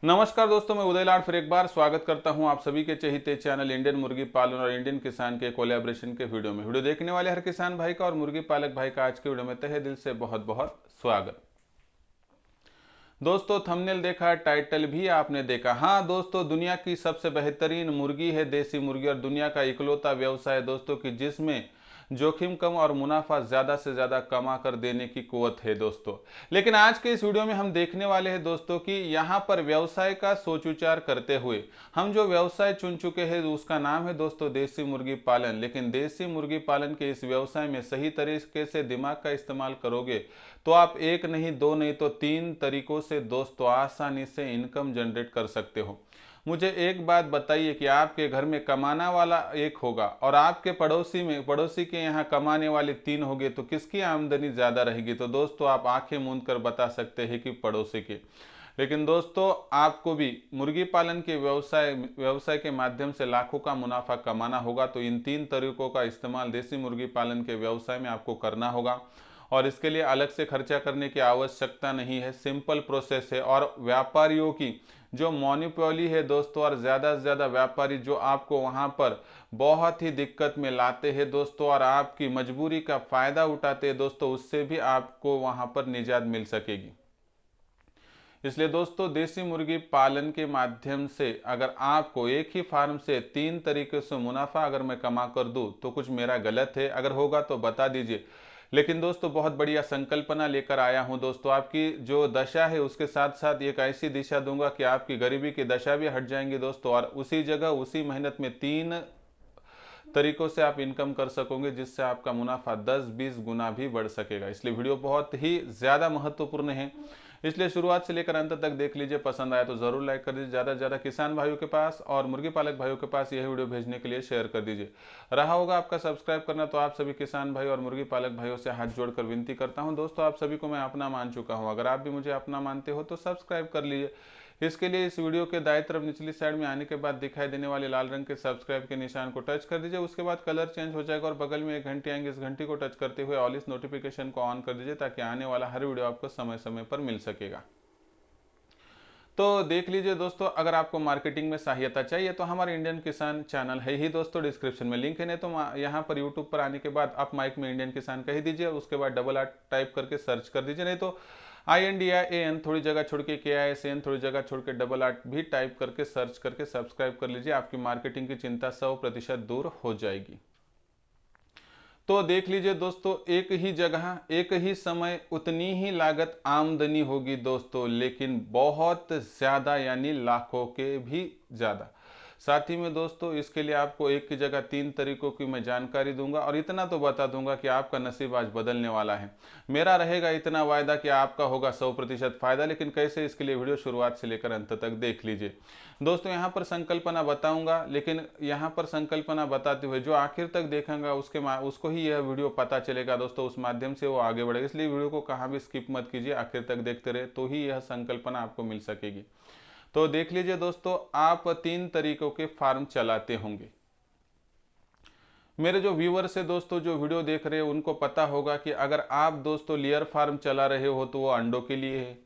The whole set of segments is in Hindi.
नमस्कार दोस्तों, मैं उदय लाड फिर एक बार स्वागत करता हूं आप सभी के चहेते चैनल इंडियन मुर्गी पालन और इंडियन किसान के कोलैबोरेशन के वीडियो देखने वाले हर किसान भाई का और मुर्गी पालक भाई का आज के वीडियो में तहे दिल से बहुत बहुत स्वागत। दोस्तों थंबनेल देखा, टाइटल भी आपने देखा। हाँ दोस्तों, दुनिया की सबसे बेहतरीन मुर्गी है देसी मुर्गी और दुनिया का इकलौता व्यवसाय है दोस्तों कि जिसमें जोखिम कम और मुनाफा ज्यादा से ज्यादा कमा कर देने की कुवत है दोस्तों। लेकिन आज के इस वीडियो में हम देखने वाले हैं दोस्तों कि यहाँ पर व्यवसाय का सोच विचार करते हुए हम जो व्यवसाय चुन चुके हैं उसका नाम है दोस्तों देसी मुर्गी पालन। लेकिन देसी मुर्गी पालन के इस व्यवसाय में सही तरीके से दिमाग का इस्तेमाल करोगे तो आप एक नहीं, दो नहीं तो तीन तरीकों से दोस्तों आसानी से इनकम जनरेट कर सकते हो। मुझे एक बात बताइए कि आपके घर में कमाना वाला एक होगा और आपके पड़ोसी के यहाँ कमाने वाले तीन होंगे तो किसकी आमदनी ज्यादा रहेगी? तो दोस्तों आप आंखें मूंद कर बता सकते हैं कि पड़ोसी की। लेकिन दोस्तों आपको भी मुर्गी पालन के व्यवसाय के माध्यम से लाखों का मुनाफा कमाना होगा तो इन तीन तरीकों का इस्तेमाल देसी मुर्गी पालन के व्यवसाय में आपको करना होगा और इसके लिए अलग से खर्चा करने की आवश्यकता नहीं है। सिंपल प्रोसेस है और व्यापारियों की जो मोनोपोली है दोस्तों और ज़्यादा से ज़्यादा व्यापारी जो आपको वहाँ पर बहुत ही दिक्कत में लाते हैं दोस्तों और आपकी मजबूरी का फ़ायदा उठाते हैं दोस्तों, उससे भी आपको वहाँ पर निजात मिल सकेगी। इसलिए दोस्तों देसी मुर्गी पालन के माध्यम से अगर आपको एक ही फार्म से तीन तरीके से मुनाफा अगर मैं कमा कर दूं तो कुछ मेरा गलत है? अगर होगा तो बता दीजिए। लेकिन दोस्तों बहुत बढ़िया संकल्पना लेकर आया हूं दोस्तों, आपकी जो दशा है उसके साथ साथ एक ऐसी दिशा दूंगा कि आपकी गरीबी की दशा भी हट जाएंगी दोस्तों और उसी जगह उसी मेहनत में तीन तरीकों से आप इनकम कर सकोगे जिससे आपका मुनाफा 10-20 गुना भी बढ़ सकेगा। इसलिए वीडियो बहुत ही ज़्यादा महत्वपूर्ण है, इसलिए शुरुआत से लेकर अंत तक देख लीजिए। पसंद आया तो ज़रूर लाइक कर दीजिए, ज़्यादा से ज़्यादा किसान भाइयों के पास और मुर्गी पालक भाइयों के पास यह वीडियो भेजने के लिए शेयर कर दीजिए। रहा होगा आपका सब्सक्राइब करना, तो आप सभी किसान भाई और मुर्गी पालक भाइयों से हाथ जोड़कर विनती करता हूं दोस्तों, आप सभी को मैं अपना मान चुका हूं, अगर आप भी मुझे अपना मानते हो तो सब्सक्राइब कर लीजिए। इसके लिए इस वीडियो के दाएं तरफ निचली साइड में आने के बाद दिखाई देने वाले लाल रंग के सब्सक्राइब के निशान को टच कर दीजिए। उसके बाद कलर चेंज हो जाएगा और बगल में एक घंटी आएंगे, इस घंटी को टच करते हुए ऑल इस नोटिफिकेशन को ऑन कर दीजिए ताकि आने वाला हर वीडियो आपको समय समय पर मिल सकेगा। तो देख लीजिए दोस्तों, अगर आपको मार्केटिंग में सहायता चाहिए तो हमारे इंडियन किसान चैनल है ही दोस्तों, डिस्क्रिप्शन में लिंक है, नहीं तो यहाँ पर यूट्यूब पर आने के बाद आप माइक में इंडियन किसान कह दीजिए और उसके बाद डबल आर टाइप करके सर्च कर दीजिए, नहीं तो INDIAN थोड़ी जगह छोड़ के KISAN थोड़ी जगह छोड़ के डबल आर भी टाइप करके सर्च करके सब्सक्राइब कर लीजिए। आपकी मार्केटिंग की चिंता 100% दूर हो जाएगी। तो देख लीजिए दोस्तों, एक ही जगह एक ही समय उतनी ही लागत आमदनी होगी दोस्तों, लेकिन बहुत ज्यादा यानी लाखों के भी ज्यादा। साथ ही में दोस्तों इसके लिए आपको एक की जगह तीन तरीकों की मैं जानकारी दूंगा और इतना तो बता दूंगा कि आपका नसीब आज बदलने वाला है। मेरा रहेगा इतना वायदा कि आपका होगा 100% फायदा। लेकिन कैसे, इसके लिए वीडियो शुरुआत से लेकर अंत तक देख लीजिए दोस्तों। यहाँ पर संकल्पना बताऊंगा, लेकिन यहाँ पर संकल्पना बताते हुए जो आखिर तक देखेंगा उसको ही यह वीडियो पता चलेगा दोस्तों, उस माध्यम से वो आगे बढ़ेगा। इसलिए वीडियो को कहाँ भी स्किप मत कीजिए, आखिर तक देखते रहे तो ही यह संकल्पना आपको मिल सकेगी। तो देख लीजिए दोस्तों, आप तीन तरीकों के फार्म चलाते होंगे। मेरे जो व्यूवर्स है दोस्तों, जो वीडियो देख रहे हैं उनको पता होगा कि अगर आप दोस्तों लेयर फार्म चला रहे हो तो वो अंडों के लिए है।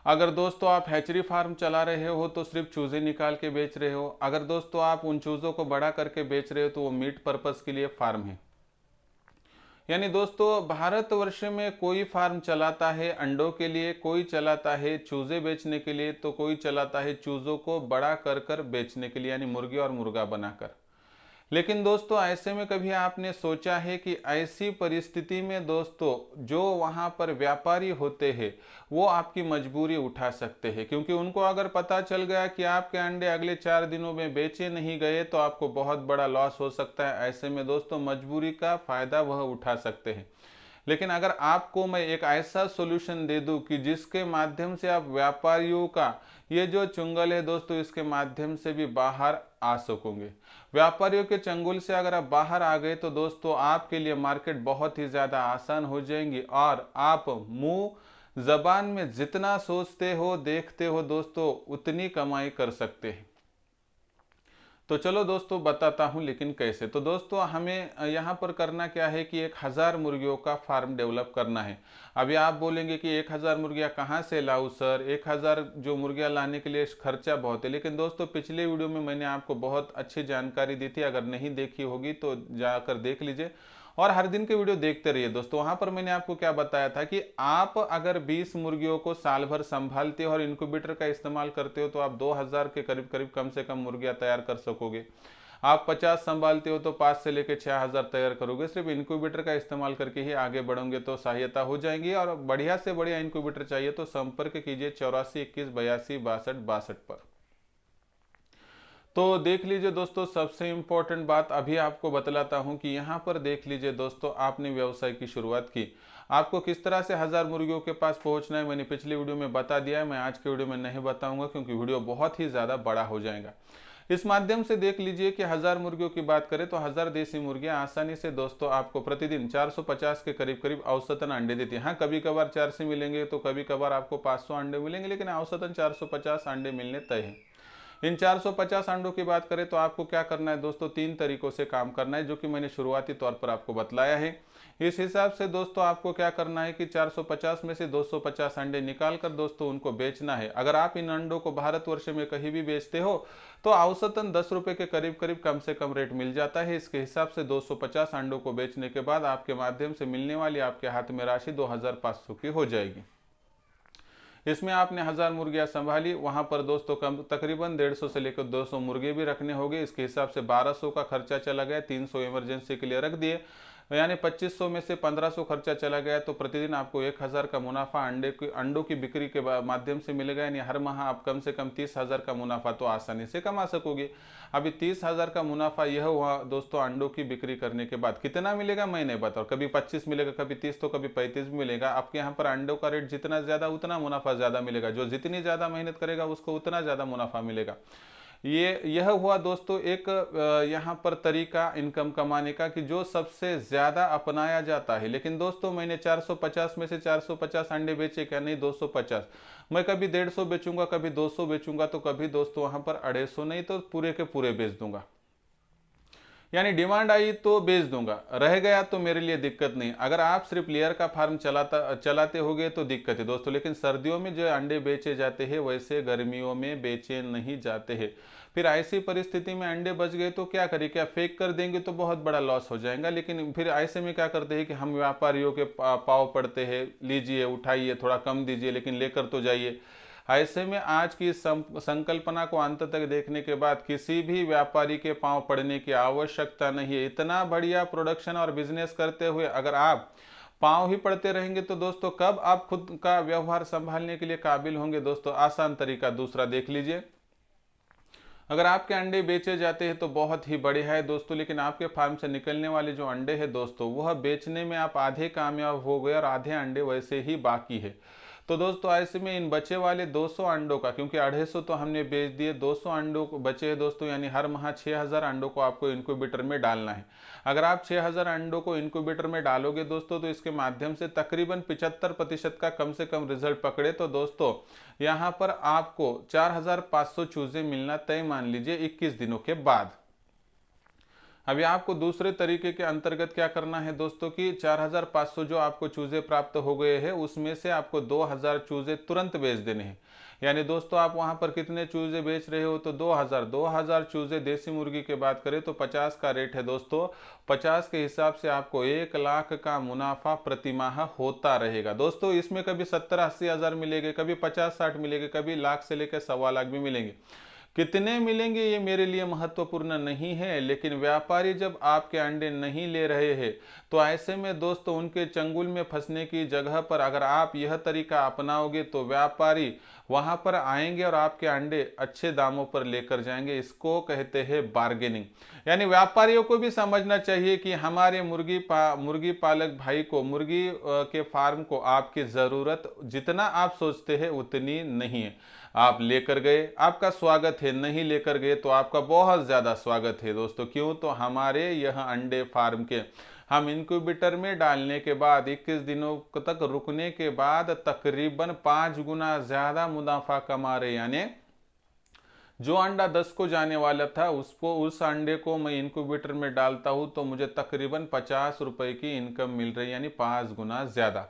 अगर दोस्तों आप हैचरी फार्म चला रहे हो तो सिर्फ चूजे निकाल के बेच रहे हो। अगर दोस्तों आप उन चूजों को बड़ा करके बेच रहे हो तो वो मीट पर्पस के लिए फार्म है। यानी दोस्तों भारतवर्ष में कोई फार्म चलाता है अंडों के लिए, कोई चलाता है चूजे बेचने के लिए, तो कोई चलाता है चूजों को बड़ा कर कर बेचने के लिए यानी मुर्गी और मुर्गा बनाकर। लेकिन दोस्तों ऐसे में कभी आपने सोचा है कि ऐसी परिस्थिति में दोस्तों जो वहां पर व्यापारी होते हैं वो आपकी मजबूरी उठा सकते हैं, क्योंकि उनको अगर पता चल गया कि आपके अंडे अगले 4 दिनों में बेचे नहीं गए तो आपको बहुत बड़ा लॉस हो सकता है। ऐसे में दोस्तों मजबूरी का फायदा वह उठा सकते हैं। लेकिन अगर आपको मैं एक ऐसा सॉल्यूशन दे दूं कि जिसके माध्यम से आप व्यापारियों का ये जो चुंगल है दोस्तों इसके माध्यम से भी बाहर आ सकोगे। व्यापारियों के चंगुल से अगर आप बाहर आ गए तो दोस्तों आपके लिए मार्केट बहुत ही ज्यादा आसान हो जाएंगी और आप मुंह जबान में जितना सोचते हो देखते हो दोस्तों उतनी कमाई कर सकते हैं। तो चलो दोस्तों बताता हूँ लेकिन कैसे। तो दोस्तों हमें यहाँ पर करना क्या है कि 1000 मुर्गियों का फार्म डेवलप करना है। अभी आप बोलेंगे कि 1000 मुर्गियाँ कहाँ से लाऊं सर, 1000 जो मुर्गियाँ लाने के लिए खर्चा बहुत है। लेकिन दोस्तों पिछले वीडियो में मैंने आपको बहुत अच्छी जानकारी दी थी, अगर नहीं देखी होगी तो जाकर देख लीजिए और हर दिन के वीडियो देखते रहिए दोस्तों। वहां पर मैंने आपको क्या बताया था कि आप अगर 20 मुर्गियों को साल भर संभालते हो और इंक्यूबेटर का इस्तेमाल करते हो तो आप 2000 के करीब करीब कम से कम मुर्गियां तैयार कर सकोगे। आप 50 संभालते हो तो 5 से लेकर 6000 तैयार करोगे। सिर्फ इंक्यूबेटर का इस्तेमाल करके ही आगे बढ़ोगे तो सहायता हो जाएगी। और बढ़िया से बढ़िया इंक्यूबेटर चाहिए तो संपर्क कीजिए 84 21 82 62 62 पर। तो देख लीजिए दोस्तों, सबसे इंपॉर्टेंट बात अभी आपको बतलाता हूं कि यहां पर देख लीजिए दोस्तों, आपने व्यवसाय की शुरुआत की, आपको किस तरह से 1000 मुर्गियों के पास पहुंचना है मैंने पिछले वीडियो में बता दिया है। मैं आज के वीडियो में नहीं बताऊंगा क्योंकि वीडियो बहुत ही ज्यादा बड़ा हो जाएगा। इस माध्यम से देख लीजिए कि 1000 मुर्गियों की बात करें तो 1000 देसी मुर्गियां आसानी से दोस्तों आपको प्रतिदिन 450 के करीब करीब औसतन अंडे देती है। हाँ, कभी कभार 400 मिलेंगे तो कभी कभार आपको 500 अंडे मिलेंगे, लेकिन औसतन 450 अंडे मिलने तय है। इन 450 अंडों की बात करें तो आपको क्या करना है दोस्तों, 3 तरीकों से काम करना है जो कि मैंने शुरुआती तौर पर आपको बतलाया है। इस हिसाब से दोस्तों आपको क्या करना है कि 450 में से 250 अंडे निकाल कर दोस्तों उनको बेचना है। अगर आप इन अंडों को भारतवर्ष में कहीं भी बेचते हो तो औसतन 10 रुपए के करीब करीब कम से कम रेट मिल जाता है। इसके हिसाब से 250 अंडों को बेचने के बाद आपके माध्यम से मिलने वाली आपके हाथ में राशि 2500 की हो जाएगी। इसमें आपने 1000 मुर्गियां संभाली, वहां पर दोस्तों कम तकरीबन 150 से लेकर 200 मुर्गे भी रखने होंगे। इसके हिसाब से 1200 का खर्चा चला गया, 300 इमरजेंसी के लिए रख दिए, यानी 2500 में से 1500 खर्चा चला गया। तो प्रतिदिन आपको 1000 का मुनाफा अंडों की बिक्री के माध्यम से मिलेगा, यानी हर माह आप कम से कम 30,000 का मुनाफा तो आसानी से कमा सकोगे। अभी 30,000 का मुनाफा यह हुआ दोस्तों अंडों की बिक्री करने के बाद। कितना मिलेगा मैं नहीं बताऊँ, कभी 25 मिलेगा, कभी 30 तो कभी 35 भी मिलेगा। आपके यहाँ पर अंडों का रेट जितना ज्यादा उतना मुनाफा ज्यादा मिलेगा, जो जितनी ज्यादा मेहनत करेगा उसको उतना ज्यादा मुनाफा मिलेगा। यह हुआ दोस्तों एक यहाँ पर तरीका इनकम कमाने का कि जो सबसे ज्यादा अपनाया जाता है। लेकिन दोस्तों मैंने 450 में से 450 अंडे बेचे क्या, नहीं 250। मैं कभी 150 बेचूंगा, कभी 200 बेचूंगा, तो कभी दोस्तों वहां पर 250 नहीं तो पूरे के पूरे बेच दूंगा। यानी डिमांड आई तो बेच दूंगा, रह गया तो मेरे लिए दिक्कत नहीं। अगर आप सिर्फ लेयर का फार्म चलाते होगे तो दिक्कत है दोस्तों। लेकिन सर्दियों में जो अंडे बेचे जाते हैं वैसे गर्मियों में बेचे नहीं जाते हैं। फिर ऐसी परिस्थिति में अंडे बच गए तो क्या करें, क्या फेंक कर देंगे तो बहुत बड़ा लॉस हो जाएगा। लेकिन फिर ऐसे में क्या करते हैं कि हम व्यापारियों के पाव पड़ते हैं, लीजिए उठाइए, थोड़ा कम दीजिए लेकिन लेकर तो जाइए। ऐसे में आज की संकल्पना को अंत तक देखने के बाद किसी भी व्यापारी के पांव पड़ने की आवश्यकता नहीं है। इतना बढ़िया प्रोडक्शन और बिजनेस करते हुए अगर आप पांव ही पड़ते रहेंगे तो दोस्तों कब आप खुद का व्यवहार संभालने के लिए काबिल होंगे। दोस्तों आसान तरीका दूसरा देख लीजिए। अगर आपके अंडे बेचे जाते हैं तो बहुत ही बढ़िया है दोस्तों, लेकिन आपके फार्म से निकलने वाले जो अंडे हैं दोस्तों वह बेचने में आप आधे कामयाब हो गए और आधे अंडे वैसे ही बाकी है। तो दोस्तों ऐसे में इन बचे वाले 200 अंडों का, क्योंकि 250 तो हमने बेच दिए, 200 अंडों को बचे हैं दोस्तों, यानी हर माह 6000 अंडों को आपको इनक्यूबेटर में डालना है। अगर आप 6000 अंडों को इनक्यूबेटर में डालोगे दोस्तों तो इसके माध्यम से तकरीबन 75% का कम से कम रिजल्ट पकड़े तो दोस्तों यहाँ पर आपको 4500 चूजे मिलना तय मान लीजिए 21 दिनों के बाद। अभी आपको दूसरे तरीके के अंतर्गत क्या करना है दोस्तों कि 4500 जो आपको चूजे प्राप्त हो गए हैं उसमें से आपको 2000 चूजे तुरंत बेच देने हैं। यानी दोस्तों आप वहां पर कितने चूजे बेच रहे हो तो 2000 चूजे देसी मुर्गी की बात करें तो 50 का रेट है दोस्तों। 50 के हिसाब से आपको 1 लाख का मुनाफा प्रति माह होता रहेगा दोस्तों। इसमें कभी 70-80 हजार मिलेंगे, कभी 50-60 मिलेंगे, कभी लाख से लेकर 1.25 लाख भी मिलेंगे। कितने मिलेंगे ये मेरे लिए महत्वपूर्ण नहीं है, लेकिन व्यापारी जब आपके अंडे नहीं ले रहे हैं तो ऐसे में दोस्तों उनके चंगुल में फंसने की जगह पर अगर आप यह तरीका अपनाओगे तो व्यापारी वहां पर आएंगे और आपके अंडे अच्छे दामों पर लेकर जाएंगे। इसको कहते हैं बार्गेनिंग। यानी व्यापारियों को भी समझना चाहिए कि हमारे मुर्गी पालक भाई को, मुर्गी के फार्म को आपकी जरूरत जितना आप सोचते हैं उतनी नहीं है। आप लेकर गए, आपका स्वागत है, नहीं लेकर गए तो आपका बहुत ज्यादा स्वागत है दोस्तों। क्यों, तो हमारे यह अंडे फार्म के हम इंक्यूबेटर में डालने के बाद 21 दिनों तक रुकने के बाद तकरीबन 5 गुना ज्यादा मुनाफा कमा रहे, यानी जो अंडा 10 को जाने वाला था उसको, उस अंडे को मैं इनक्यूबेटर में डालता हूँ तो मुझे तकरीबन 50 रुपए की इनकम मिल रही है, यानी 5 गुना ज़्यादा।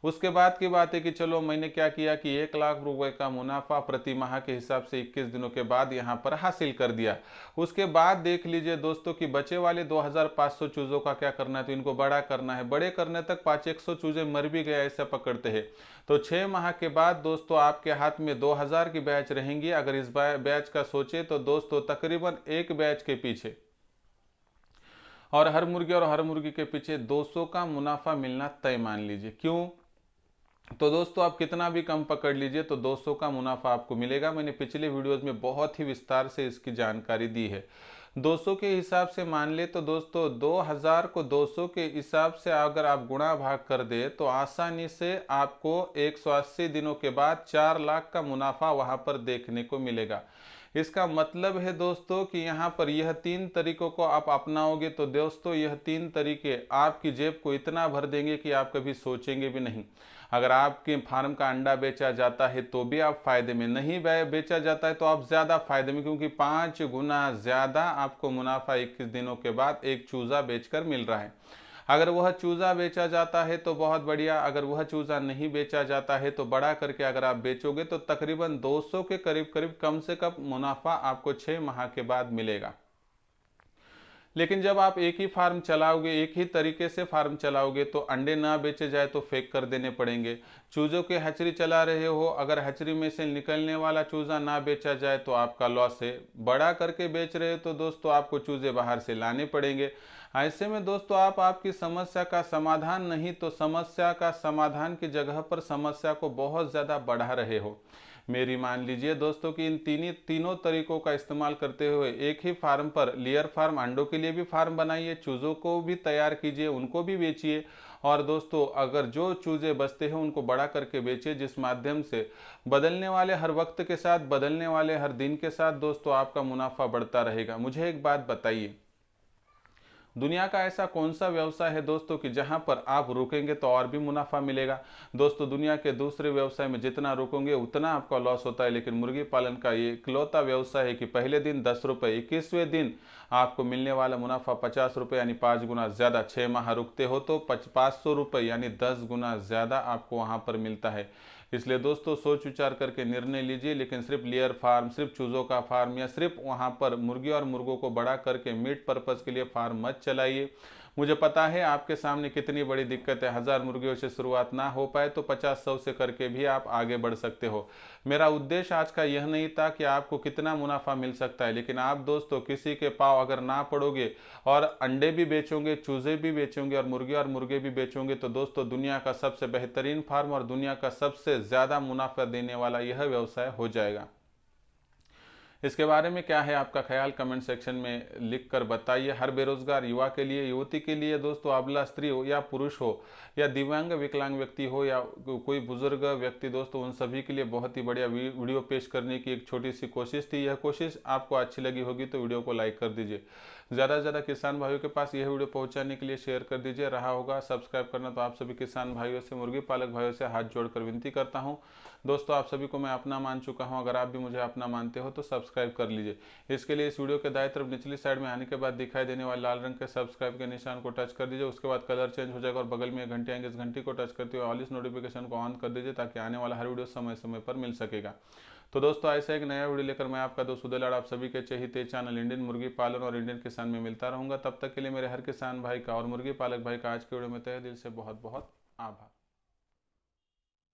उसके बाद की बात है कि चलो मैंने क्या किया कि 1 लाख रुपए का मुनाफा प्रति माह के हिसाब से 21 दिनों के बाद यहाँ पर हासिल कर दिया। उसके बाद देख लीजिए दोस्तों कि बचे वाले 2500 चूज़ों का क्या करना है, तो इनको बड़ा करना है। बड़े करने तक 500 चूज़े मर भी गया ऐसा पकड़ते हैं, तो 6 माह के बाद दोस्तों आपके हाथ में 2000 की बैच रहेंगी। अगर इस बैच का सोचे तो दोस्तों तकरीबन एक बैच के पीछे और हर मुर्गी और हर मुर्गी के पीछे 200 का मुनाफा मिलना तय मान लीजिए। क्यों? तो दोस्तों आप कितना भी कम पकड़ लीजिए तो 200 का मुनाफा आपको मिलेगा। मैंने पिछले वीडियोस में बहुत ही विस्तार से इसकी जानकारी दी है। 200 के हिसाब से मान ले तो दोस्तों 2000 को 200 के हिसाब से अगर आप गुणा भाग कर दे तो आसानी से आपको 180 दिनों के बाद 4 लाख का मुनाफा वहां पर देखने को मिलेगा। इसका मतलब है दोस्तों कि यहाँ पर यह 3 तरीकों को आप अपनाओगे तो दोस्तों यह 3 तरीके आपकी जेब को इतना भर देंगे कि आप कभी सोचेंगे भी नहीं। अगर आपके फार्म का अंडा बेचा जाता है तो भी आप फायदे में, नहीं बेचा जाता है तो आप ज्यादा फायदे में, क्योंकि 5 गुना ज्यादा आपको मुनाफा 21 दिनों के बाद एक चूजा बेचकर मिल रहा है। अगर वह चूजा बेचा जाता है तो बहुत बढ़िया, अगर वह चूजा नहीं बेचा जाता है तो बड़ा करके अगर आप बेचोगे तो तकरीबन 200 के करीब करीब कम से कम मुनाफा आपको 6 माह के बाद मिलेगा। लेकिन जब आप एक ही फार्म चलाओगे, एक ही तरीके से फार्म चलाओगे तो अंडे ना बेचे जाए तो फेंक कर देने पड़ेंगे। चूजों के हैचरी चला रहे हो, अगर हैचरी में से निकलने वाला चूजा ना बेचा जाए तो आपका लॉस है। बड़ा करके बेच रहे हो तो दोस्तों आपको चूजे बाहर से लाने पड़ेंगे। ऐसे में दोस्तों आप आपकी समस्या का समाधान नहीं तो समस्या का समाधान की जगह पर समस्या को बहुत ज़्यादा बढ़ा रहे हो। मेरी मान लीजिए दोस्तों कि इन तीनों तरीकों का इस्तेमाल करते हुए एक ही फार्म पर लेयर फार्म, अंडों के लिए भी फार्म बनाइए, चूज़ों को भी तैयार कीजिए, उनको भी बेचिए। और दोस्तों अगर जो चूजे बचते हैं उनको बड़ा करके बेचिए, जिस माध्यम से बदलने वाले हर वक्त के साथ, बदलने वाले हर दिन के साथ दोस्तों आपका मुनाफा बढ़ता रहेगा। मुझे एक बात बताइए, दुनिया का ऐसा कौन सा व्यवसाय है दोस्तों कि जहां पर आप रुकेंगे तो और भी मुनाफा मिलेगा? दोस्तों दुनिया के दूसरे व्यवसाय में जितना रुकोगे उतना आपका लॉस होता है, लेकिन मुर्गी पालन का ये इकलौता व्यवसाय है कि पहले दिन 10 रुपये, 21वें दिन आपको मिलने वाला मुनाफा 50 रुपये, यानी 5 गुना ज़्यादा। 6 माह रुकते हो तो 500 रुपये यानी 10 गुना ज़्यादा आपको वहां पर मिलता है। इसलिए दोस्तों सोच विचार करके निर्णय लीजिए, लेकिन सिर्फ लेयर फार्म, सिर्फ चूज़ों का फार्म या सिर्फ वहां पर मुर्गी और मुर्गों को बड़ा करके मीट पर्पज़ के लिए फार्म मत चलाइए। मुझे पता है आपके सामने कितनी बड़ी दिक्कत है, 1000 मुर्गियों से शुरुआत ना हो पाए तो 50-100 से करके भी आप आगे बढ़ सकते हो। मेरा उद्देश्य आज का यह नहीं था कि आपको कितना मुनाफा मिल सकता है, लेकिन आप दोस्तों किसी के पाँव अगर ना पड़ोगे और अंडे भी बेचोगे, चूजे भी बेचोगे और मुर्गे भी बेचोगे तो दोस्तों दुनिया का सबसे बेहतरीन फार्म और दुनिया का सबसे ज़्यादा मुनाफा देने वाला यह व्यवसाय हो जाएगा। इसके बारे में क्या है आपका ख्याल, कमेंट सेक्शन में लिख कर बताइए। हर बेरोजगार युवा के लिए, युवती के लिए दोस्तों, अबला स्त्री हो या पुरुष हो या दिव्यांग विकलांग व्यक्ति हो या कोई बुजुर्ग व्यक्ति दोस्तों, उन सभी के लिए बहुत ही बढ़िया वीडियो पेश करने की एक छोटी सी कोशिश थी। यह कोशिश आपको अच्छी लगी होगी तो वीडियो को लाइक कर दीजिए। ज़्यादा से ज़्यादा किसान भाइयों के पास यह वीडियो पहुंचाने के लिए शेयर कर दीजिए। रहा होगा सब्सक्राइब करना तो आप सभी किसान भाइयों से, मुर्गी पालक भाइयों से हाथ जोड़कर विनती करता हूं। दोस्तों आप सभी को मैं अपना मान चुका हूं, अगर आप भी मुझे अपना मानते हो तो सब्सक्राइब कर लीजिए। इसके लिए इस वीडियो के दाएं तरफ निचली साइड में आने के बाद दिखाई देने वाले लाल रंग के सब्सक्राइब के निशान को टच कर दीजिए। उसके बाद कलर चेंज हो जाएगा और बगल में एक घंटी आएंगे, इस घंटी को टच करते हुए ऑल इस नोटिफिकेशन को ऑन कर दीजिए ताकि आने वाला हर वीडियो समय समय पर मिल सकेगा। तो दोस्तों ऐसा एक नया वीडियो लेकर मैं आपका दोस्त उदय लाड आप सभी के चहेते चैनल इंडियन मुर्गी पालन और इंडियन किसान में मिलता रहूंगा। तब तक के लिए मेरे हर किसान भाई का और मुर्गी पालक भाई का आज के वीडियो में तहे दिल से बहुत बहुत आभार।